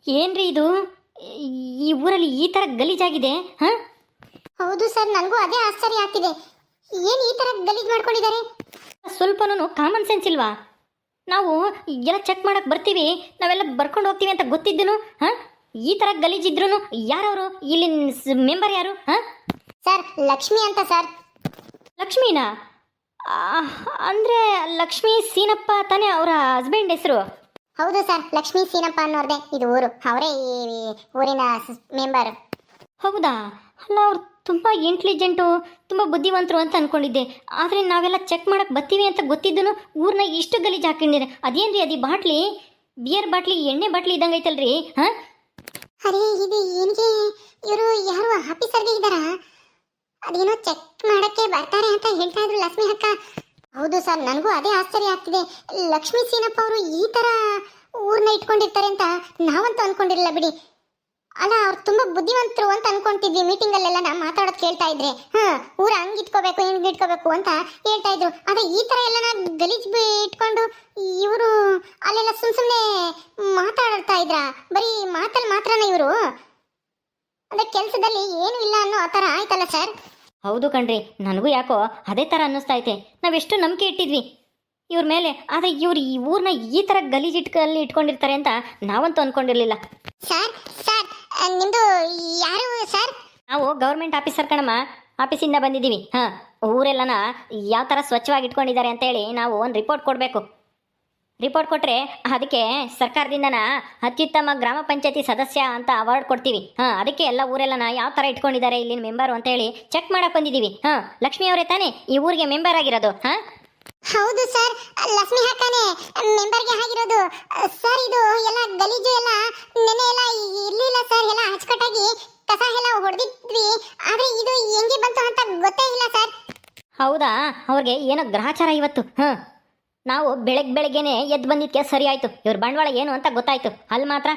ಏನ್ರಿ ಇದು? ಈ ಊರಲ್ಲಿ ಈ ಥರ ಗಲೀಜಾಗಿದೆ ಹಾಂ? ಹೌದು ಸರ್, ನನಗೂ ಅದೇ ಆಶ್ಚರ್ಯ ಆಗ್ತಿದೆ. ಏನು ಈ ಥರ ಗಲೀಜು ಮಾಡ್ಕೊಂಡಿದ್ದಾರೆ? ಸ್ವಲ್ಪನೂ ಕಾಮನ್ ಸೆನ್ಸ್ ಇಲ್ವಾ? ನಾವು ಎಲ್ಲ ಚೆಕ್ ಮಾಡಕ್ಕೆ ಬರ್ತೀವಿ, ನಾವೆಲ್ಲ ಬರ್ಕೊಂಡು ಹೋಗ್ತೀವಿ ಅಂತ ಗೊತ್ತಿದ್ದನು ಹಾಂ? ಈ ಥರ ಗಲೀಜಿದ್ರು ಯಾರವರು? ಇಲ್ಲಿ ಮೆಂಬರ್ ಯಾರು ಹಾಂ? ಸರ್, ಲಕ್ಷ್ಮಿ ಅಂತ ಸರ್. ಲಕ್ಷ್ಮೀನಾ? ಅಂದರೆ ಲಕ್ಷ್ಮೀ ಸೀನಪ್ಪ ತಾನೇ ಅವರ ಹಸ್ಬೆಂಡ್ ಹೆಸರು? ಹೌದು ಸರ್, ಲಕ್ಷ್ಮೀ ಸೀನಪ್ಪ ಅನ್ನೋರ್ದೆ ಇದು ಊರು. ಅವರೇ ಈ ಊರಿನ ಮೆಂಬರ್. ಹೌದಾ? ಅಲ್ಲ, ಅವ್ರು ತುಂಬ ಇಂಟೆಲಿಜೆಂಟು, ತುಂಬ ಬುದ್ಧಿವಂತರು ಅಂತ ಅಂದ್ಕೊಂಡಿದ್ದೆ. ಆದರೆ ನಾವೆಲ್ಲ ಚೆಕ್ ಮಾಡಕ್ಕೆ ಬರ್ತೀವಿ ಅಂತ ಗೊತ್ತಿದ್ದನು ಊರನ್ನ ಇಷ್ಟು ಗಲೀಜು ಹಾಕೊಂಡಿದ್ದಾರೆ. ಅದೇನು ರೀ ಅದು? ಬಾಟ್ಲಿ, ಬಿಯರ್ ಬಾಟ್ಲಿ, ಎಣ್ಣೆ ಬಾಟ್ಲಿ ಇದ್ದಂಗೆ ಐತಲ್ರಿ ಹಾಂ? ಅರೆ, ಇದು ಏನಿಗೆ? ಇವರು ಯಾರು ಆಫೀಸರ್ಗೆ ಇದ್ದಾರಾ? ಅದೇನೋ ಚೆಕ್ ಮಾಡಕ್ಕೆ ಬರ್ತಾರೆ ಅಂತ ಹೇಳ್ತಾ ಇದ್ರು ಲಕ್ಷ್ಮಿ ಅಕ್ಕ. ಹೌದು ಸರ್, ನನಗೂ ಅದೇ ಆಶ್ಚರ್ಯ ಆಗ್ತಿದೆ. ಲಕ್ಷ್ಮೀ ಸೀನಪ್ಪ ಅವರು ಈ ಥರ ಊರನ್ನ ಇಟ್ಕೊಂಡಿರ್ತಾರೆ ಅಂತ ನಾವಂತೂ ಅನ್ಕೊಂಡಿರಲಿಲ್ಲ ಬಿಡಿ. ಅಲ್ಲ, ಅವ್ರು ತುಂಬಾ ಬುದ್ಧಿವಂತರು ಅಂತ ಅನ್ಕೊಂತಿದ್ವಿ. ಮೀಟಿಂಗಲ್ಲೆಲ್ಲ ನಾವು ಮಾತಾಡೋದು ಕೇಳ್ತಾ ಇದ್ರೆ ಊರ ಹಂಗೆ ಇಟ್ಕೋಬೇಕು, ಹಿಂಗೆ ಇಟ್ಕೋಬೇಕು ಅಂತ ಹೇಳ್ತಾ ಇದ್ರು. ಆದರೆ ಈ ಥರ ಎಲ್ಲ ಗಲೀಜ್ ಇಟ್ಕೊಂಡು ಇವರು ಅಲ್ಲೆಲ್ಲ ಸುಮ್ಮನೆ ಮಾತಾಡ್ತಾ ಇದ್ರ? ಬರೀ ಮಾತಲ್ಲಿ ಮಾತ್ರನ ಇವರು? ಅದೇ ಕೆಲಸದಲ್ಲಿ ಏನು ಇಲ್ಲ ಅನ್ನೋ ಆ ಥರ ಆಯ್ತಲ್ಲ ಸರ್? ಹೌದು ಕಣ್ರಿ, ನನಗೂ ಯಾಕೋ ಅದೇ ಥರ ಅನ್ನಿಸ್ತಾ ಐತೆ. ನಾವೆಷ್ಟು ನಂಬಿಕೆ ಇಟ್ಟಿದ್ವಿ ಇವ್ರ ಮೇಲೆ. ಆದರೆ ಇವ್ರು ಈ ಊರನ್ನ ಈ ಥರ ಗಲೀಜು ಇಟ್ಕೊಂಡಿರ್ತಾರೆ ಅಂತ ನಾವಂತೂ ಅಂದ್ಕೊಂಡಿರಲಿಲ್ಲ. ಸರ್ ಸರ್, ನಿಮ್ಮದು ಯಾರು ಸರ್? ನಾವು ಗೌರ್ಮೆಂಟ್ ಆಫೀಸರ್ ಕಣಮ್ಮ, ಆಫೀಸಿಂದ ಬಂದಿದ್ದೀವಿ. ಹಾಂ, ಊರೆಲ್ಲನ ಯಾವ ಥರ ಸ್ವಚ್ಛವಾಗಿ ಇಟ್ಕೊಂಡಿದ್ದಾರೆ ಅಂತೇಳಿ ನಾವು ಒಂದು ರಿಪೋರ್ಟ್ ಕೊಡಬೇಕು. ರಿಪೋರ್ಟ್ ಕೊಟ್ಟರೆ ಅದಕ್ಕೆ ಸರ್ಕಾರದಿಂದನ ಅತ್ಯುತ್ತಮ ಗ್ರಾಮ ಪಂಚಾಯತಿ ಸದಸ್ಯ ಅಂತ ಅವಾರ್ಡ್ ಕೊಡ್ತೀವಿ. ಹಾಂ, ಅದಕ್ಕೆ ಎಲ್ಲ ಊರೆಲ್ಲನ ಯಾವ ಥರ ಇಟ್ಕೊಂಡಿದ್ದಾರೆ ಇಲ್ಲಿನ ಮೆಂಬರು ಅಂತೇಳಿ ಚೆಕ್ ಮಾಡಕ್ಕೆ ಬಂದಿದ್ದೀವಿ. ಹಾಂ, ಲಕ್ಷ್ಮಿ ಅವರೇ ತಾನೇ ಈ ಊರಿಗೆ ಮೆಂಬರ್ ಆಗಿರೋದು? ಹಾಂ, ಹೌದು ಸರ್, ಲಕ್ಷ್ಮಿ ಅಕ್ಕನೇ ಮೆಂಬರ್ಗೆ ಆಗಿರೋದು ಸರ್. ಇದು ಎಲ್ಲ ಗಲೀಜು ಎಲ್ಲ ನೆನೆ ಎಲ್ಲ ಇರಲಿಲ್ಲ ಸರ್. ಎಲ್ಲ ಅಚ್ಚುಕಟ್ಟಾಗಿ ಕಸ ಎಲ್ಲ ಹೊಡೆದಿದ್ವಿ. ಆದರೆ ಇದು ಹೆಂಗೆ ಬಂತು ಅಂತ ಗೊತ್ತೇ ಇಲ್ಲ ಸರ್. ಹೌದಾ? ಅವ್ರಿಗೆ ಏನೋ ಗ್ರಹಚಾರ ಇವತ್ತು. ಹಾಂ, ನಾವು ಬೆಳಗ್ಗೆನೆ ಎದ್ದು ಬಂದಿದ್ದಕ್ಕೆ ಸರಿ ಆಯಿತು. ಇವ್ರ ಬಂಡವಾಳ ಏನು ಅಂತ ಗೊತ್ತಾಯಿತು. ಅಲ್ಲಿ ಮಾತ್ರ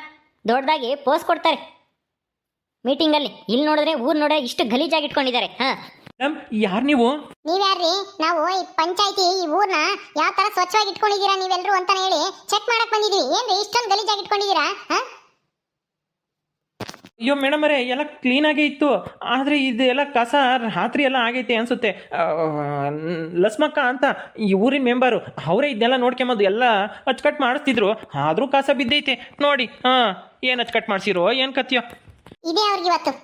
ದೊಡ್ಡದಾಗಿ ಪೋಸ್ ಕೊಡ್ತಾರೆ ಮೀಟಿಂಗಲ್ಲಿ. ಇಲ್ಲಿ ನೋಡಿದ್ರೆ ಊರು ನೋಡಿದ್ರೆ ಇಷ್ಟು ಗಲೀಜಾಗಿ ಇಟ್ಕೊಂಡಿದ್ದಾರೆ. ಹಾಂ, ಯಾರು ನೀವು? ನೀವ್ಯಾರ್ರಿ? ನಾವು ಈ ಪಂಚಾಯತಿ ಈ ಊರ್ನ ಯಾವ ತರ ಸ್ವಚ್ಛವಾಗಿ ಇಟ್ಕೊಂಡಿದ್ದೀರಾ ನೀವೆಲ್ಲರೂ ಅಂತಾನೆ ಹೇಳಿ ಚೆಕ್ ಮಾಡಕ್ ಬಂದಿದೀವಿ. ಏನ್ರಿ ಇಷ್ಟೊಂದು ಗಲೀಜಾಗಿ ಇಟ್ಕೊಂಡಿದ್ದೀರಾ? ಅಯ್ಯೋ ಮೇಡಮ್ ಅವರೇ, ಎಲ್ಲ ಕ್ಲೀನಾಗೇ ಇತ್ತು. ಆದರೆ ಇದೆಲ್ಲ ಕಸ ರಾತ್ರಿ ಎಲ್ಲ ಆಗೈತೆ ಅನಿಸುತ್ತೆ. ಲಸ್ಮಕ್ಕ ಅಂತ ಈ ಊರಿನ ಮೆಂಬರು, ಅವರೇ ಇದನ್ನೆಲ್ಲ ನೋಡ್ಕೊಂಬಂದು ಎಲ್ಲ ಅಚ್ಚುಕಟ್ಟು ಮಾಡಿಸ್ತಿದ್ರು. ಆದರೂ ಕಸ ಬಿದ್ದೈತೆ ನೋಡಿ. ಹಾಂ, ಏನು ಅಚ್ಚುಕಟ್ಟು ಮಾಡಿಸಿರೋ ಏನು ಕತ್ತಿಯೋ ಇದೇ ಅವ್ರಿಗೆ ಇವತ್ತು.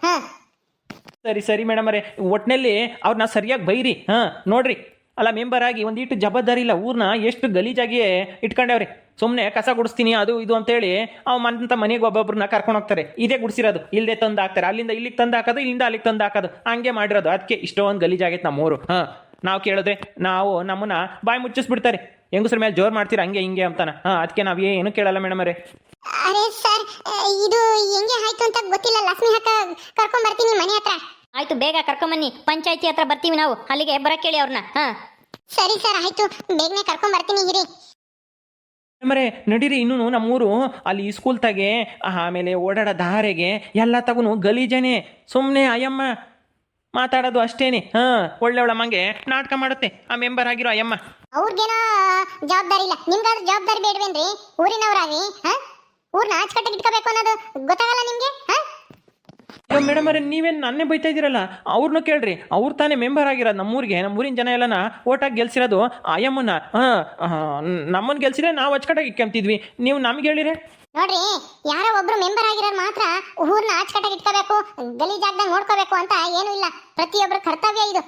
ಸರಿ ಸರಿ ಮೇಡಮ್ ಅವರೇ, ಒಟ್ಟಿನಲ್ಲಿ ಅವ್ರನ್ನ ಸರಿಯಾಗಿ ಬೈರಿ. ಹಾಂ, ನೋಡ್ರಿ, ಅಲ್ಲ ಮೆಂಬರ್ ಆಗಿ ಒಂದಿಟ್ಟು ಜವಾಬ್ದಾರಿ ಇಲ್ಲ. ಊರನ್ನ ಎಷ್ಟು ಗಲೀಜಾಗಿ ಇಟ್ಕೊಂಡವ್ರಿ. ಸುಮ್ಮನೆ ಕಸ ಗುಡಿಸ್ತೀನಿ ಅದು ಇದು ಅಂತೇಳಿ ಮಂತ ಮನೆಗೆ ಒಬ್ಬೊಬ್ರನ್ನ ಕರ್ಕೊಂಡು ಹೋಗ್ತಾರೆ. ಇದೇ ಗುಡಿಸಿರೋದು ಇಲ್ಲದೆ ತಂದು ಹಾಕ್ತಾರೆ. ಅಲ್ಲಿಂದ ಇಲ್ಲಿಗೆ ತಂದು ಹಾಕೋದು, ಇಲ್ಲಿಂದ ಅಲ್ಲಿಗೆ ತಂದು ಹಾಕೋದು, ಹಂಗೆ ಮಾಡಿರೋದು. ಅದಕ್ಕೆ ಇಷ್ಟೊಂದು ಗಲೀಜಾಗೈತೆ ನಮ್ಮೂರು. ಹಾಂ, ನಾವು ಕೇಳಿದ್ರೆ ನಮ್ಮನ್ನ ಬಾಯಿ ಮುಚ್ಚಿಸ್ಬಿಡ್ತಾರೆ. ಹೆಂಗಸ್ರ ಮೇಲೆ ಜೋರು ಮಾಡ್ತೀರಾ ಹಂಗೆ ಹಿಂಗೆ ಅಂತಾನ. ಹಾಂ, ಅದಕ್ಕೆ ನಾವು ಏನು ಕೇಳಲ್ಲ ಮೇಡಮ್ ಅವರೇ. ಅರೆ ಸರ್, ಇದು ಹೆಂಗೆ ಆಯ್ತು ಅಂತ ಗೊತ್ತಿಲ್ಲ. ಲಕ್ಷ್ಮಿ ಅಕ್ಕ ಕರ್ಕೊಂಡ್ ಬರ್ತೀನಿ ಮನೆ ಹತ್ರ. ಆಯಿತು, ಬೇಗ ಕರ್ಕೊಂಬನ್ನಿ. ಪಂಚಾಯತಿ ಹತ್ರ ಬರ್ತೀವಿ ನಾವು. ಅಲ್ಲಿಗೆ ಬರಕ್ಕೆ ಹೇಳಿ ಅವ್ರನ್ನ. ಹಾಂ, ಸರಿ ಸರ್, ಆಯ್ತು, ಬೇಗನೆ ಕರ್ಕೊಂಡ್ ಬರ್ತೀನಿ ಇರಿ. ಮರೆ ನಡೀರಿ. ಇನ್ನೂ ನಮ್ಮೂರು ಅಲ್ಲಿ ಸ್ಕೂಲ್ ತಾಗೆ, ಆಮೇಲೆ ಓಡಾಡೋ ದಾರೆಗೆ ಎಲ್ಲ ತಗೂ ಗಲೀಜೇನೆ. ಸುಮ್ಮನೆ ಅಯ್ಯಮ್ಮ ಮಾತಾಡೋದು ಅಷ್ಟೇನೆ. ಹಾಂ, ಒಳ್ಳೆವಳಮ್ಮಂಗೆ ನಾಟಕ ಮಾಡುತ್ತೆ ಆ ಮೆಂಬರ್ ಆಗಿರೋ ಅಯ್ಯಮ್ಮ. ಅವ್ರಿಗೇನೋ ಜವಾಬ್ದಾರಿ ಇಲ್ಲ, ನಿಮ್ಗಾದ್ರೂ ಜವಾಬ್ದಾರಿ ಬೇಡವೇನ್ರಿ? ಊರಿನವರಾಗಿ ಊರ್ನ ಅಚ್ಚುಕಟ್ಟಾಗಿ ಇಟ್ಕೋಬೇಕು ಅನ್ನೋದು ಗೊತ್ತಾಗಲ್ಲ ನಿಮ್ಗೆ? ಅಯ್ಯೋ ಮೇಡಮ್ ಅವರೇ, ನೀವೇನು ನನ್ನೇ ಬೈತಾ ಇದ್ದೀರಲ್ಲ. ಅವ್ರನ್ನೂ ಕೇಳ್ರಿ, ಅವ್ರು ತಾನೇ ಮೆಂಬರ್ ಆಗಿರೋದು ನಮ್ಮೂರಿಗೆ. ನಮ್ಮೂರಿನ ಜನ ಎಲ್ಲನ ಓಟಾಗಿ ಗೆಲ್ಸಿರೋದು ಅಯ್ಯಮ್ಮನ. ನಮ್ಮನ್ನು ಗೆಲ್ಸಿದ್ರೆ ನಾವು ಅಚ್ಚುಕಟ್ಟಾಗಿ ಇಟ್ಕೊಂತಿದ್ವಿ. ನೀವು ನಮ್ಗೆ ಹೇಳಿರಿ. ನೋಡ್ರಿ, ಯಾರೋ ಒಬ್ರು ಮೆಂಬರ್ ಆಗಿರೋರು ಮಾತ್ರ ಊರ್ನ ಅಚ್ಚುಕಟ್ಟಾಗಿ ಇಟ್ಕೋಬೇಕು, ಗಲೀಜಾಗ್ದಂಗೆ ನೋಡ್ಕೋಬೇಕು ಅಂತ ಏನೂ ಇಲ್ಲ. ಪ್ರತಿಯೊಬ್ಬರ ಕರ್ತವ್ಯ ಇದು.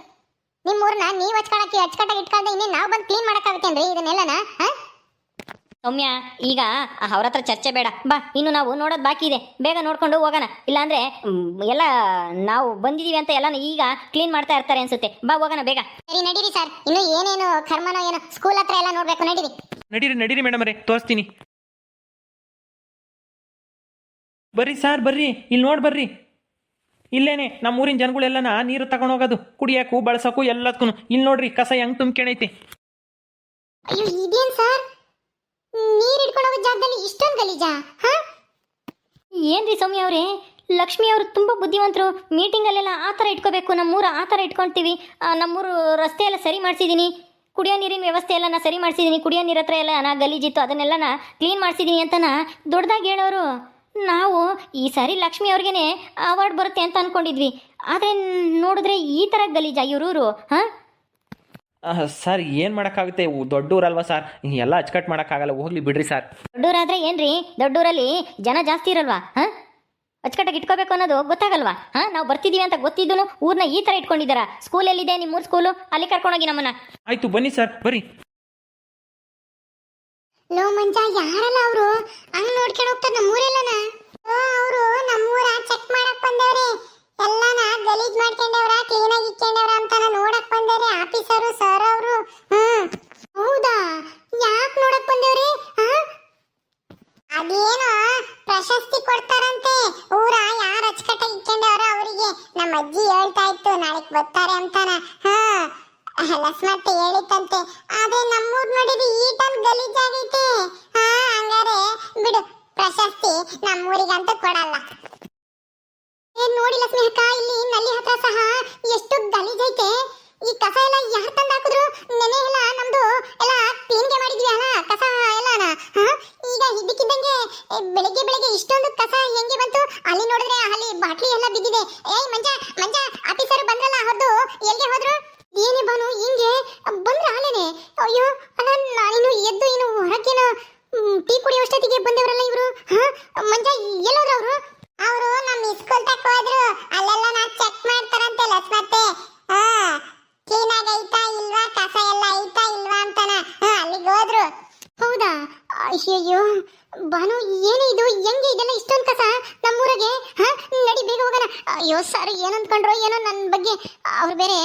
ನಿಮ್ಮ ಊರ್ನ ನೀವು ಅಚ್ಚುಕಟ್ಟಾಗಿ ಇಟ್ಕೊಂಡ್ರೆ ಇನ್ನೇ ನಾವು ಬಂದು ಕ್ಲೀನ್ ಮಾಡೋಕ್ಕಾಗುತ್ತೇನ್ರಿ ಇದನ್ನೆಲ್ಲನ? ಸೌಮ್ಯ, ಈಗ ಅವ್ರ ಹತ್ರ ಚರ್ಚೆ ಬೇಡ. ಬಾ, ಇನ್ನು ನಾವು ನೋಡೋದು ಬಾಕಿ ಇದೆ. ಬೇಗ ನೋಡ್ಕೊಂಡು ಹೋಗೋಣ. ಇಲ್ಲಾಂದ್ರೆ ಎಲ್ಲ ನಾವು ಬಂದಿದ್ದೀವಿ ಅಂತ ಎಲ್ಲ ಈಗ ಕ್ಲೀನ್ ಮಾಡ್ತಾ ಇರ್ತಾರೆ ಅನ್ಸುತ್ತೆ. ಬಾ, ಹೋಗೋಣ ಬೇಗ. ಸರಿ, ನಡೀರಿ ಸರ್. ಇನ್ನು ಏನೇನು ಕರ್ಮನೋ ಏನೋ ಸ್ಕೂಲ್ ಹತ್ರ ಎಲ್ಲ ನೋಡ್ಬೇಕು. ನಡೀರಿ ನಡೀರಿ ನಡೀರಿ ಮೇಡಮ್ ಅವರೇ, ತೋರಿಸ್ತೀನಿ. ಬರ್ರಿ ಸಾರ್, ಬರ್ರಿ ಇಲ್ಲಿ ನೋಡಿ ಬರ್ರಿ. ಇಲ್ಲೇನೆ ನಮ್ಮೂರಿನ ಜನಗಳೆಲ್ಲನ ನೀರು ತಗೊಂಡು ಹೋಗೋದು, ಕುಡಿಯೋಕ್ಕೂ ಬಳಸೋಕ್ಕೂ ಎಲ್ಲದಕ್ಕೂ. ಇಲ್ಲಿ ನೋಡ್ರಿ ಕಸ ಹೆಂಗೆ ತುಂಬ್ಕೊಂಡೈತಿ. ಅಯ್ಯೋ, ಇದೇನ್ ಸರ್, ನೀರು ಇಟ್ಕೊಂಡು ಹೋಗೋ ಜಾಗದಲ್ಲಿ ಇಷ್ಟೊಂದು ಗಲೀಜಾ? ಏನ್ರಿ ಸೌಮ್ಯ ಅವರೇ, ಲಕ್ಷ್ಮಿ ಅವರು ತುಂಬ ಬುದ್ಧಿವಂತರು. ಮೀಟಿಂಗಲ್ಲೆಲ್ಲ ಆ ಥರ ಇಟ್ಕೋಬೇಕು, ನಮ್ಮೂರು ಆ ಥರ ಇಟ್ಕೊಳ್ತೀವಿ. ನಮ್ಮೂರು ರಸ್ತೆ ಎಲ್ಲ ಸರಿ ಮಾಡಿಸಿದ್ದೀನಿ, ಕುಡಿಯೋ ನೀರಿನ ವ್ಯವಸ್ಥೆ ಎಲ್ಲ ಸರಿ ಮಾಡಿಸಿದ್ದೀನಿ, ಕುಡಿಯೋ ನೀರು ಹತ್ರ ಎಲ್ಲ ಗಲೀಜಿತ್ತು ಅದನ್ನೆಲ್ಲ ಕ್ಲೀನ್ ಮಾಡಿಸಿದ್ದೀನಿ ಅಂತನ ದೊಡ್ಡದಾಗಿ ಹೇಳೋರು. ನಾವು ಈ ಸಾರಿ ಲಕ್ಷ್ಮಿ ಅವ್ರಿಗೇನೆ ಅವಾರ್ಡ್ ಬರುತ್ತೆ ಅಂತ ಅನ್ಕೊಂಡಿದ್ವಿ, ಆದರೆ ನೋಡಿದ್ರೆ ಈ ಥರ ಗಲೀಜ ಇವ್ರೂರು. ಹಾಂ, ಸರ್ ಏನು ಮಾಡೋಕ್ಕಾಗುತ್ತೆ, ದೊಡ್ಡೂರಲ್ವಾ ಸರ್, ಎಲ್ಲ ಅಚ್ಚುಕಟ್ಟು ಮಾಡೋಕ್ಕಾಗಲ್ಲ, ಹೋಗ್ಲಿ ಬಿಡ್ರಿ ಸರ್. ದೊಡ್ಡೂರಾದ್ರೆ ಏನ್ರಿ, ದೊಡ್ಡೂರಲ್ಲಿ ಜನ ಜಾಸ್ತಿ ಇರಲ್ವಾ? ಹಾಂ, ಅಚ್ಚುಕಟ್ಟಾಗಿ ಇಟ್ಕೋಬೇಕು ಅನ್ನೋದು ಗೊತ್ತಾಗಲ್ವಾ? ಹಾಂ, ನಾವು ಬರ್ತಿದ್ದೀವಿ ಅಂತ ಗೊತ್ತಿದ್ದು ಊರನ್ನ ಈ ಥರ ಇಟ್ಕೊಂಡಿದ್ದಾರ. ಸ್ಕೂಲ್ ಎಲ್ಲಿದೆ ನಿಮ್ಮೂರ ಸ್ಕೂಲು, ಅಲ್ಲಿ ಕರ್ಕೊಂಡೋಗಿ ನಮ್ಮನ್ನ. ಆಯಿತು ಬನ್ನಿ ಸರ್, ಬರ್ರಿ. ಲೋ ಮಂಜ, ಯಾರಲ್ಲ ಅವರು ಹಂಗ್ ನೋಡ್ಕೊಂಡು ಹೋಗ್ತಾರೆ ನಮ್ಮೂರೆಲ್ಲನ? ಅವರು ನಮ್ಮೂರ ಚೆಕ್ ಮಾಡಕ್ ಬಂದವ್ರೆ, ಎಲ್ಲಾನ ಗಲೀಜ್ ಮಾಡ್ಕೊಂಡವ್ರ, ಕ್ಲೀನ್ ಆಗಿ ಇಟ್ಕೊಂಡವ್ರ ಅಂತ ನೋಡಕ್ ಬಂದವ್ರೆ ಆಫೀಸರು ಸರ್ ಅವರು. ಹೌದಾ, ಯಾಕೆ ನೋಡಕ್ ಬಂದವ್ರಿ? ಅದೇನೋ ಪ್ರಶಸ್ತಿ ಕೊಡ್ತಾರಂತೆ, ಊರ ಯಾರು ಅಚ್ಚುಕಟ್ಟಾಗಿ ಇಟ್ಕೊಂಡವ್ರ ಅವರಿಗೆ ನಮ್ಮ ಅಜ್ಜಿ ಹೇಳ್ತಾ ಇತ್ತು ನಾಳೆಗ್ ಬರ್ತಾರೆ ಅಂತಾನ. ಲಕ್ಷ್ಮತ್ತೆ ಹೇಳಿತ್ತಂತೆ. ಅದೇ ನಮ್ಮೂರ್ ನೋಡಿದ್ರೆ ಈ ಟೈಮ್ ಗಲೀಜಾಗೈತೆ. ಹಂಗಾರೆ ಬಿಡು, ಪ್ರಶಸ್ತಿ ನಮ್ಮೂರಿಗಂತ ಕೊಡಲ್ಲ. ಏನ್ ನೋಡಿ ಲಕ್ಷ್ಮಿ ಅಕ್ಕ, ಇಲ್ಲಿ ನಲ್ಲಿ ಹತ್ರ ಸಹ ಎಷ್ಟು ಗಲೀಜೈತೆ. ಈ ಕಸ ಎಲ್ಲ ಯಾರು ತಂದು ಹಾಕಿದ್ರು? ನೆನೆ ಎಲ್ಲ ನಮ್ದು ಎಲ್ಲ ಕ್ಲೀನ್ಗೆ ಮಾಡಿದ್ವಿ ಅಲ್ಲ ಕಸ ಎಲ್ಲಾನ. ಈಗ ಇದ್ದಕ್ಕಿದ್ದಂಗೆ ಬೆಳಿಗ್ಗೆ ಬೆಳಿಗ್ಗೆ ಇಷ್ಟೊಂದು ಕಸ ಹೆಂಗೆ ಬಂತು? ಅಲ್ಲಿ ನೋಡಿದ್ರೆ ಅಲ್ಲಿ ಬಾಟ್ಲಿ ಎಲ್ಲ ಬಿದ್ದಿದೆ. ಏಯ್ ಮಂಜ ಮಂಜ, ಆಫೀಸರ್ ಬಂದ್ರಲ್ಲ, ಹೊದ್ದು ಎಲ್ಲಿಗೆ ಹೋದ್ರು? ಏನೇ ಬಾನು, ಹಿಂಗೆ ಬಂದ್ರ ಅಲ್ಲೇನೆ? ಅಯ್ಯೋ ಅಲ್ಲ, ನಾನಿನ್ನು ಎದ್ದು ಇನ್ನು ಹೊರಗೇನ ಟೀ ಕುಡಿಯೋಷ್ಟೊತ್ತಿಗೆ ಬಂದವರಲ್ಲ ಇವರು. ಮಂಜ, ಎಲ್ಲೋದ್ರು ಅವರು? ಅವರು ನಮ್ಮ ಸ್ಕೂಲ್ ತಕ್ಕ ಹೋದ್ರು, ಅಲ್ಲೆಲ್ಲ ನಾ ಚೆಕ್ ಮಾಡ್ತಾರಂತೆ ಲಕ್ಷ್ಮತ್ತೆ. ಕ್ಲೀನ್ ಆಗಿ ಐತಾ ಇಲ್ವಾ, ಕಸ ಎಲ್ಲ ಐತಾ ಇಲ್ವಾ ಅಂತಾನ. ಅಲ್ಲಿಗೆ ಹೋದ್ರು. ಹೌದಾ? ಅಯ್ಯಯ್ಯೋ ಬಾನು, ಏನು ಇದು? ಹೆಂಗೆ ಇದೆಲ್ಲ ಇಷ್ಟೊಂದು ಕಸ ನಮ್ಮೂರಿಗೆ? ನಡಿ ಬೇಗ ಹೋಗೋಣ. ಅಯ್ಯೋ ಸರ್, ಏನಂದ್ಕೊಂಡ್ರು ಏನೋ ನನ್ನ ಬಗ್ಗೆ. ಅವ್ರು ಬೇರೆ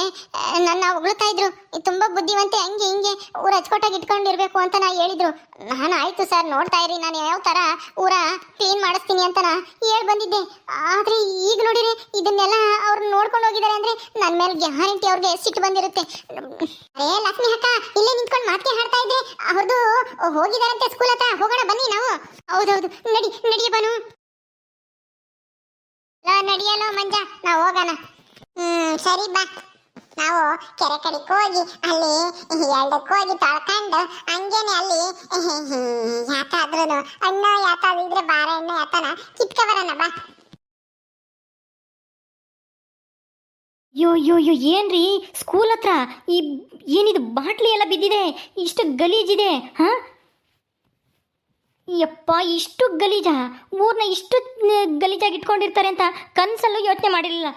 ನನ್ನ ಹೊಗಳ್ತಾ ಇದ್ರು, ತುಂಬಾ ಬುದ್ಧಿವಂತೆ, ಹಂಗೆ ಹಿಂಗೆ ಊರ ಅಚ್ಚುಕಟ್ಟಾಗಿ ಇಟ್ಕೊಂಡಿರ್ಬೇಕು ಅಂತ ನಾ ಹೇಳಿದ್ರು. ನಾನು ಆಯ್ತು ಸರ್, ನೋಡ್ತಾ ಇರಿ, ನಾನು ಯಾವ ಥರ ಊರ ಕ್ಲೀನ್ ಮಾಡಿಸ್ತೀನಿ ಅಂತ ಹೇಳಿ ಬಂದಿದ್ದೆ. ಆದರೆ ಈಗ ನೋಡಿರಿ, ಇದನ್ನೆಲ್ಲ ಅವ್ರು ನೋಡ್ಕೊಂಡು ಹೋಗಿದ್ದಾರೆ ಅಂದರೆ ನನ್ನ ಮೇಲೆ ಗ್ಯಾರಂಟಿ ಅವ್ರಿಗೆ ಸಿಟ್ಟು ಬಂದಿರುತ್ತೆ. ಅರೇ ಲಕ್ಷ್ಮಿ ಅಕ್ಕ, ಇಲ್ಲೇ ನಿಂತ್ಕೊಂಡು ಮಾತೇ ಹಾಡ್ತಾ ಇದ್ರೆ ಅವ್ರದ್ದು ಹೋಗಿದಾರಂತೆ ಸ್ಕೂಲ್ ಹತ್ರ. ಹೋಗೋಣ ಬನ್ನಿ ನಾವು. ಹೌದೌದು, ನಡಿಯ ಬಾನು. ನಡಿಯಲ್ಲ ಮಂಜ, ನಾವು ಹೋಗೋಣ. ಸರಿ ಬಾ. ನಾವು ಕೆರೆ ಕಡೆಗೆ ಹೋಗಿ ಅಲ್ಲಿ ಎರಡಕ್ಕೆ ಹೋಗಿ ತೊಳ್ಕೊಂಡು ಹಂಗೇನೆ ಅಲ್ಲಿ ಯಾಕಾದ್ರೂ ಹಣ್ಣು ಯಾಕಾದಿದ್ರೆ ಬಾಳೆಹಣ್ಣು ಯಾತನ ಕಿತ್ಕೊಬರೋಣ ಬಾ. ಯೋ ಯೋ ಯೋ, ಏನ್ರಿ ಸ್ಕೂಲ್ ಹತ್ರ ಈ ಏನಿದು ಬಾಟ್ಲಿ ಎಲ್ಲ ಬಿದ್ದಿದೆ, ಇಷ್ಟು ಗಲೀಜಿದೆ. ಹಾಂ, ಯಪ್ಪ, ಇಷ್ಟು ಗಲೀಜಾ? ಊರನ್ನ ಇಷ್ಟು ಗಲೀಜಾಗಿ ಇಟ್ಕೊಂಡಿರ್ತಾರೆ ಅಂತ ಕನಸಲ್ಲೂ ಯೋಚನೆ ಮಾಡಿರಲಿಲ್ಲ.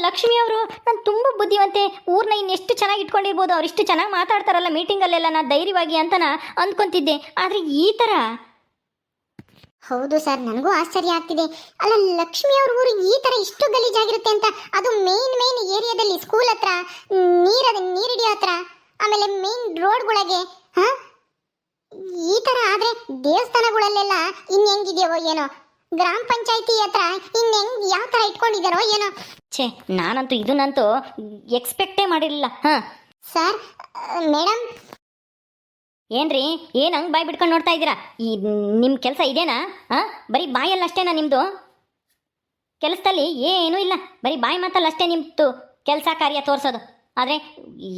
ಲಕ್ಷ್ಮಿ ಅವರು ನಾನು ತುಂಬ ಬುದ್ಧಿವಂತೆ, ಊರನ್ನ ಇನ್ನೆಷ್ಟು ಚೆನ್ನಾಗಿ ಇಟ್ಕೊಂಡಿರ್ಬೋದು, ಅವ್ರು ಇಷ್ಟು ಚೆನ್ನಾಗಿ ಮಾತಾಡ್ತಾರಲ್ಲ ಮೀಟಿಂಗಲ್ಲೆಲ್ಲ, ನಾನು ಧೈರ್ಯವಾಗಿ ಅಂತ ಅಂದ್ಕೊತಿದ್ದೆ. ಆದರೆ ಈ ಥರ. ಹೌದು ಸರ್, ನನಗೂ ಆಶ್ಚರ್ಯ ಆಗ್ತಿದೆ. ಅಲ್ಲ, ಲಕ್ಷ್ಮಿ ಅವ್ರ ಊರು ಈ ಥರ ಇಷ್ಟು ಗಲೀಜಾಗಿರುತ್ತೆ ಅಂತ. ಅದು ಮೇನ್ ಏರಿಯಾದಲ್ಲಿ, ಸ್ಕೂಲ್ ಹತ್ರ, ನೀರಿಡಿಯೋ ಹತ್ರ, ಆಮೇಲೆ ಮೇನ್ ರೋಡ್ಗಳಿಗೆ. ಈ ಥರ ಆದರೆ ದೇವಸ್ಥಾನಗಳಲ್ಲೆಲ್ಲ ಇನ್ನೆಂಗಿದೆಯೋ ಏನೋ, ಗ್ರಾಮ ಪಂಚಾಯತಿ ಹತ್ರ ಇನ್ನೆಂಗ್ ಯಾವ ಥರ ಇಟ್ಕೊಂಡಿದ್ದಾರೋ ಏನೋ. ಛೇ, ನಾನಂತೂ ಇದನ್ನಂತೂ ಎಕ್ಸ್ಪೆಕ್ಟೇ ಮಾಡಿರಲಿಲ್ಲ. ಹಾಂ ಸರ್, ಮೇಡಮ್. ಏನ್ರಿ, ಏನು ಹಂಗೆ ಬಾಯಿ ಬಿಟ್ಕೊಂಡು ನೋಡ್ತಾ ಇದ್ದೀರಾ? ಈ ನಿಮ್ಮ ಕೆಲಸ ಇದೇನಾ? ಹಾಂ, ಬರೀ ಬಾಯಲ್ಲಿ ಅಷ್ಟೇನಾ ನಿಮ್ಮದು? ಕೆಲಸದಲ್ಲಿ ಏನೂ ಇಲ್ಲ, ಬರೀ ಬಾಯಿ ಮಾತಲ್ಲ ಅಷ್ಟೇ ನಿಮ್ಮದು ಕೆಲಸ ಕಾರ್ಯ ತೋರಿಸೋದು. ಆದರೆ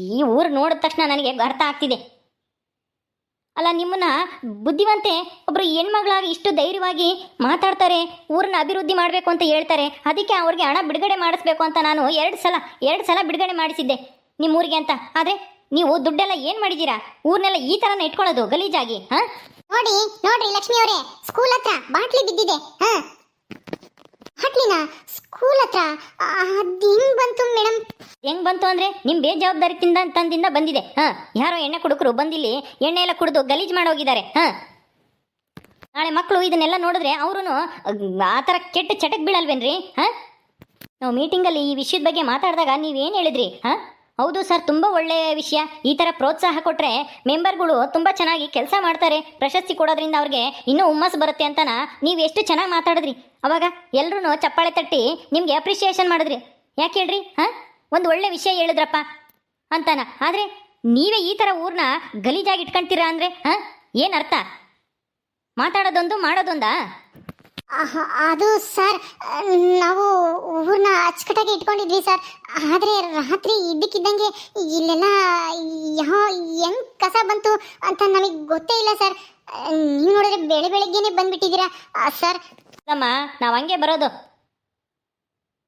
ಈ ಊರು ನೋಡಿದ ತಕ್ಷಣ ನನಗೆ ಅರ್ಥ ಆಗ್ತಿದೆ. ಅಲ್ಲ, ನಿಮ್ಮನ್ನ ಬುದ್ಧಿವಂತೆ ಒಬ್ಬರು ಹೆಣ್ಮಗಳಾಗಿ ಇಷ್ಟು ಧೈರ್ಯವಾಗಿ ಮಾತಾಡ್ತಾರೆ, ಊರನ್ನ ಅಭಿವೃದ್ಧಿ ಮಾಡಬೇಕು ಅಂತ ಹೇಳ್ತಾರೆ. ಅದಕ್ಕೆ ಅವ್ರಿಗೆ ಹಣ ಬಿಡುಗಡೆ ಮಾಡಿಸ್ಬೇಕು ಅಂತ ನಾನು ಎರಡು ಸಲ ಬಿಡುಗಡೆ ಮಾಡಿಸಿದ್ದೆ ನಿಮ್ಮೂರಿಗೆ ಅಂತ. ಆದರೆ ನೀವು ದುಡ್ಡೆಲ್ಲ ಏನು ಮಾಡಿದ್ದೀರಾ? ಊರ್ನೆಲ್ಲ ಈ ಥರನ ಇಟ್ಕೊಳ್ಳೋದು ಗಲೀಜಾಗಿ. ಹಾಂ, ನೋಡ್ರಿ ಲಕ್ಷ್ಮಿ ಅವರೇ, ಸ್ಕೂಲ್ ಹತ್ರ ಬಾಟ್ಲಿ ಬಿದ್ದಿದೆ. ಬಾಟ್ಲಿನ ಸ್ಕೂಲ್ ಹತ್ರ ಅದು ಹೆಂಗ್ ಬಂತು ಮೇಡಮ್? ಹೆಂಗ್ ಬಂತು ಅಂದರೆ ನಿಮ್ಮ ಬೇಜವಾಬ್ದಾರಿ ತಂದಿಂದ ಬಂದಿದೆ. ಹಾಂ, ಯಾರೋ ಎಣ್ಣೆ ಕುಡುಕರು ಬಂದಿಲ್ಲಿ ಎಣ್ಣೆ ಎಲ್ಲ ಕುಡಿದು ಗಲೀಜು ಮಾಡೋಗಿದ್ದಾರೆ. ಹಾಂ, ನಾಳೆ ಮಕ್ಕಳು ಇದನ್ನೆಲ್ಲ ನೋಡಿದ್ರೆ ಅವರು ಆ ಥರ ಕೆಟ್ಟ ಚಟಕ್ಕೆ ಬೀಳಲ್ವೇನ್ರಿ? ಹಾಂ, ನಾವು ಮೀಟಿಂಗಲ್ಲಿ ಈ ವಿಷಯದ ಬಗ್ಗೆ ಮಾತಾಡಿದಾಗ ನೀವೇನು ಹೇಳಿದ್ರಿ? ಹಾಂ, ಹೌದು ಸರ್, ತುಂಬ ಒಳ್ಳೆಯ ವಿಷಯ. ಈ ಥರ ಪ್ರೋತ್ಸಾಹ ಕೊಟ್ಟರೆ ಮೆಂಬರ್ಗಳು ತುಂಬ ಚೆನ್ನಾಗಿ ಕೆಲಸ ಮಾಡ್ತಾರೆ, ಪ್ರಶಸ್ತಿ ಕೊಡೋದ್ರಿಂದ ಅವ್ರಿಗೆ ಇನ್ನೂ ಹುಮ್ಮಸ್ಸು ಬರುತ್ತೆ ಅಂತನ ನೀವು ಎಷ್ಟು ಚೆನ್ನಾಗಿ ಮಾತಾಡಿದ್ರಿ. ಅವಾಗ ಎಲ್ಲರೂ ಚಪ್ಪಾಳೆ ತಟ್ಟಿ ನಿಮಗೆ ಅಪ್ರಿಷಿಯೇಷನ್ ಮಾಡಿದ್ರಿ. ಯಾಕೆ ಹೇಳ್ರಿ? ಹಾಂ, ಒಂದು ಒಳ್ಳೆ ವಿಷಯ ಹೇಳಿದ್ರಪ್ಪ ಅಂತಾನ. ಆದರೆ ನೀವೇ ಈ ಥರ ಊರನ್ನ ಗಲೀಜಾಗಿ ಇಟ್ಕೊಳ್ತೀರಾ ಅಂದರೆ ಹಾಂ, ಏನು ಅರ್ಥ? ಮಾತಾಡೋದೊಂದು ಮಾಡೋದೊಂದಾ? ಅದು ಸರ್, ನಾವು ಊರನ್ನ ಅಚ್ಚುಕಟ್ಟಾಗಿ ಇಟ್ಕೊಂಡಿದ್ವಿ ಸರ್. ಆದರೆ ರಾತ್ರಿ ಇದ್ದಕ್ಕಿದ್ದಂಗೆ ಇಲ್ಲೆಲ್ಲ ಹೆಂಗ್ ಕಸ ಬಂತು ಅಂತ ನಮಗೆ ಗೊತ್ತೇ ಇಲ್ಲ ಸರ್. ನೀವು ನೋಡಿದ್ರೆ ಬೆಳಗ್ಗೆನೆ ಬಂದ್ಬಿಟ್ಟಿದ್ದೀರಾ ಸರ್. ಅಮ್ಮ ನಾವು ಹಂಗೆ ಬರೋದು.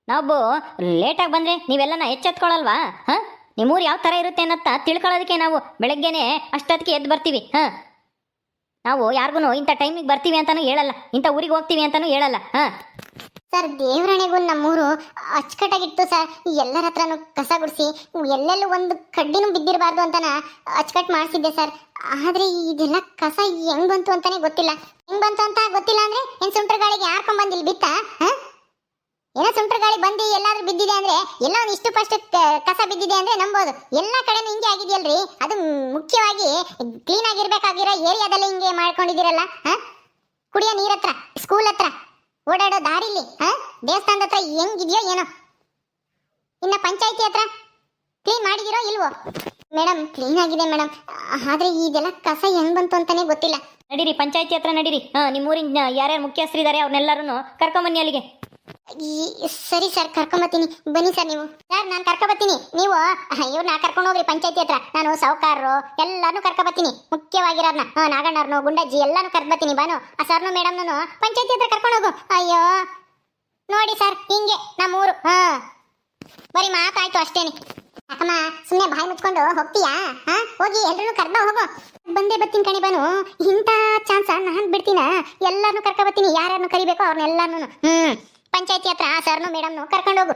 ನಾವು ಲೇಟಾಗಿ ಬಂದರೆ ನೀವೆಲ್ಲನ ಎಚ್ಚೆತ್ಕೊಳ್ಳಲ್ವಾ? ಹಾಂ, ನಿಮ್ಮೂರು ಯಾವ ಥರ ಇರುತ್ತೆ ಅನ್ನತ್ತ ತಿಳ್ಕೊಳ್ಳೋದಕ್ಕೆ ನಾವು ಬೆಳಗ್ಗೆನೆ ಅಷ್ಟೊತ್ತಿಗೆ ಎದ್ದು ಬರ್ತೀವಿ. ಹಾಂ, ನಾವು ಯಾರಿಗೂ ಇಂಥ ಟೈಮಿಗೆ ಬರ್ತೀವಿ ಅಂತಲೂ ಹೇಳಲ್ಲ, ಇಂಥ ಊರಿಗೆ ಹೋಗ್ತೀವಿ ಅಂತಲೂ ಹೇಳಲ್ಲ. ಹಾಂ ಸರ್, ದೇವರಣೆಗೂ ನಮ್ಮೂರು ಅಚ್ಚುಕಟ್ಟಾಗಿತ್ತು ಸರ್. ಎಲ್ಲರ ಹತ್ರನೂ ಕಸ ಗುಡಿಸಿ ಎಲ್ಲೆಲ್ಲೂ ಒಂದು ಕಡ್ಡಿನೂ ಬಿದ್ದಿರಬಾರ್ದು ಅಂತನ ಅಚ್ಚುಕಟ್ಟು ಮಾಡಿಸಿದ್ದೆ ಸರ್. ಆದ್ರೆ ಇದೆಲ್ಲ ಕಸ ಹೆಂಗ್ ಬಂತು ಅಂತಾನೆ ಗೊತ್ತಿಲ್ಲ. ಹೆಂಗ್ ಬಂತು ಅಂತ ಗೊತ್ತಿಲ್ಲ ಅಂದ್ರೆ ಏನ್ ಸುಂಟ್ರ ಗಾಳಿಗೆ ಯಾರ್ಕೊಂಡ್ ಬಂದಿಲ್ ಬಿತ್ತ? ಏನೋ ಸುಂಟ್ರ ಗಾಳಿ ಬಂದು ಎಲ್ಲಾದ್ರೂ ಬಿದ್ದಿದೆ ಅಂದ್ರೆ ಎಲ್ಲ ಒಂದು ಇಷ್ಟು ಫಸ್ಟ್ ಕಸ ಬಿದ್ದಿದೆ ಅಂದ್ರೆ ನಂಬೋದು. ಎಲ್ಲಾ ಕಡೆನೂ ಹಿಂಗೆ ಆಗಿದೆಯಲ್ರಿ. ಅದು ಮುಖ್ಯವಾಗಿ ಕ್ಲೀನ್ ಆಗಿರ್ಬೇಕಾಗಿರೋ ಏರಿಯಾದಲ್ಲಿ ಹಿಂಗೆ ಮಾಡ್ಕೊಂಡಿದ್ದೀರಲ್ಲ. ಕುಡಿಯೋ ನೀರ್ ಹತ್ರ, ಸ್ಕೂಲ್ ಹತ್ರ, ಓಡಾಡೋ ದಾರಿಲಿ, ದೇವಸ್ಥಾನದ ಹತ್ರ ಹೆಂಗಿದೆಯೋ ಏನೋ. ಇನ್ನ ಪಂಚಾಯತಿ ಹತ್ರ ಕ್ಲೀನ್ ಮಾಡಿದಿರೋ ಇಲ್ವೋ? ಮೇಡಮ್, ಕ್ಲೀನ್ ಆಗಿದೆ ಮೇಡಮ್. ಆದ್ರೆ ಇದೆಲ್ಲ ಕಸ ಹೆಂಗ್ ಬಂತು ಅಂತಾನೆ ಗೊತ್ತಿಲ್ಲ. ನಡೀರಿ, ಪಂಚಾಯತಿ ಹತ್ರ ನಡೀರಿ. ಹಾಂ, ನಿಮ್ಮೂರಿನ ಯಾರ್ಯಾರು ಮುಖ್ಯಸ್ಥರಿದ್ದಾರೆ ಅವ್ರನ್ನೆಲ್ಲರೂ ಕರ್ಕೊಂಬನ್ನಿ ಅಲ್ಲಿಗೆ. ಸರಿ ಸರ್, ಕರ್ಕೊಂಬತ್ತೀನಿ. ಬನ್ನಿ ಸರ್ ನೀವು. ಸರ್, ನಾನು ಕರ್ಕೊಬತ್ತೀನಿ. ನೀವು ಇವ್ರನ್ನ ಕರ್ಕೊಂಡು ಹೋಗ್ರಿ ಪಂಚಾಯತಿ ಹತ್ರ. ನಾನು ಸಾವುಕಾರರು ಎಲ್ಲಾನು ಕರ್ಕೊಬತ್ತೀನಿ. ಮುಖ್ಯವಾಗಿರೋರ್ನ, ನಾಗಣ್ಣವ್ರನ್ನು, ಗುಂಡಜ್ಜಿ ಎಲ್ಲಾನು ಕರ್ಕೊಬತ್ತೀನಿ. ಬಾನು ಆ ಸರ್ನು ಮೇಡಮ್ನು ಪಂಚಾಯತಿ ಹತ್ರ ಕರ್ಕೊಂಡು ಹೋಗು. ಅಯ್ಯೋ ನೋಡಿ ಸರ್, ಹಿಂಗೆ ನಮ್ಮೂರು. ಬರೀ ಮಾತಾಯ್ತು ಅಷ್ಟೇನೆ. ಅಕ್ಕಮ್ಮ, ಸುಮ್ಮನೆ ಬಾಯಿ ಮುಚ್ಕೊಂಡು ಹೋಗ್ತೀಯಾ? ಹೋಗಿ ಎಲ್ರೂ ಕರ್ದ ಹೋಗು. ಬಂದೇ ಬತ್ತೀನಿ ಕಣಿ ಬಾನು. ಇಂಥ ಚಾನ್ಸ ನಾನು ಬಿಡ್ತೀನ? ಎಲ್ಲಾರನ್ನು ಕರ್ಕೊಬತ್ತೀನಿ. ಯಾರನ್ನು ಕರಿಬೇಕೋ ಅವ್ರನ್ನೆಲ್ಲಾನು ಪಂಚಾಯತಿ ಹತ್ರ ಸರ್ನು ಮೇಡಮ್ನು ಕರ್ಕೊಂಡು ಹೋಗು.